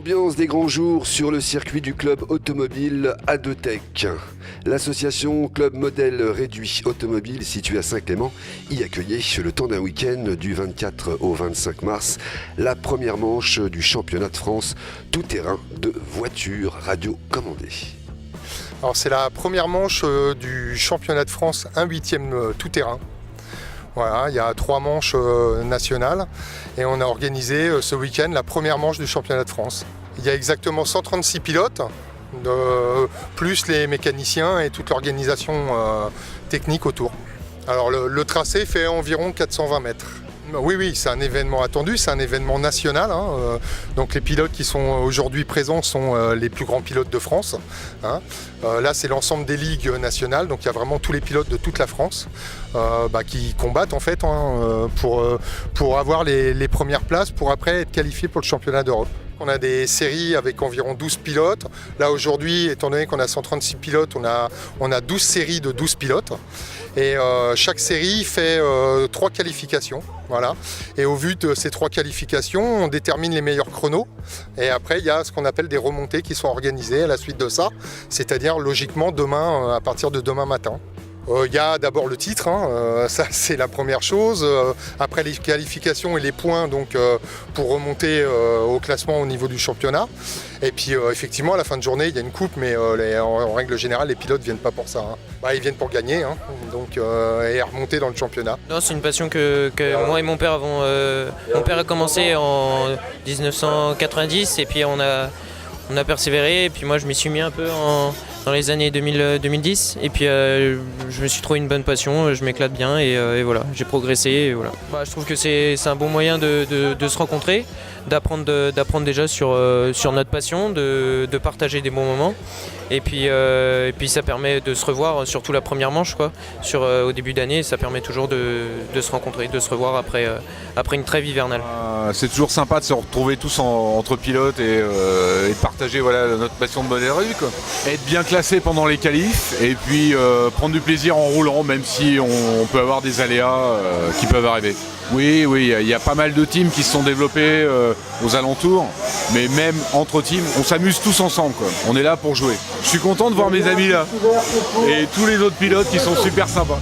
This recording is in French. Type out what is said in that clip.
L'ambiance des grands jours sur le circuit du club automobile A2Tech. L'association Club Modèle Réduit Automobile située à Saint-Clément y accueillait le temps d'un week-end du 24 au 25 mars la première manche du championnat de France tout-terrain de voitures radiocommandées. Alors c'est la première manche du championnat de France 1/8 tout-terrain. Voilà, il y a 3 manches nationales et on a organisé ce week-end la première manche du championnat de France. Il y a exactement 136 pilotes, plus les mécaniciens et toute l'organisation technique autour. Alors le tracé fait environ 420 mètres. Oui, c'est un événement attendu, c'est un événement national. Donc les pilotes qui sont aujourd'hui présents sont les plus grands pilotes de France. Là, c'est l'ensemble des ligues nationales, donc il y a vraiment tous les pilotes de toute la France qui combattent en fait pour avoir les premières places, pour après être qualifiés pour le championnat d'Europe. On a des séries avec environ 12 pilotes. Là aujourd'hui, étant donné qu'on a 136 pilotes, on a 12 séries de 12 pilotes. Et chaque série fait 3 qualifications. Voilà. Et au vu de ces 3 qualifications, on détermine les meilleurs chronos. Et après, il y a ce qu'on appelle des remontées qui sont organisées à la suite de ça. C'est-à-dire logiquement demain, à partir de demain matin. Il y a d'abord le titre, ça c'est la première chose. Après les qualifications et les points donc, pour remonter au classement au niveau du championnat. Et puis effectivement à la fin de journée il y a une coupe, mais en règle générale les pilotes ne viennent pas pour ça. Ils viennent pour gagner donc, et remonter dans le championnat. Non, c'est une passion que moi et mon père avons. Mon père a commencé en 1990 et puis on a persévéré. Et puis moi je m'y suis mis un peu dans les années 2010 et puis je me suis trouvé une bonne passion, je m'éclate bien et voilà, j'ai progressé et voilà. Je trouve que c'est un bon moyen de se rencontrer, d'apprendre déjà sur notre passion, de partager des bons moments et puis ça permet de se revoir, surtout la première manche au début d'année, ça permet toujours de se rencontrer, de se revoir après une trêve hivernale. C'est toujours sympa de se retrouver tous entre pilotes et de partager notre passion de modèle réduit, quoi. Être bien classé pendant les qualifs et puis prendre du plaisir en roulant, même si on peut avoir des aléas qui peuvent arriver. Oui, il y a pas mal de teams qui se sont développés aux alentours, mais même entre teams, on s'amuse tous ensemble, quoi. On est là pour jouer. Je suis content de voir mes amis là et tous les autres pilotes qui sont super sympas.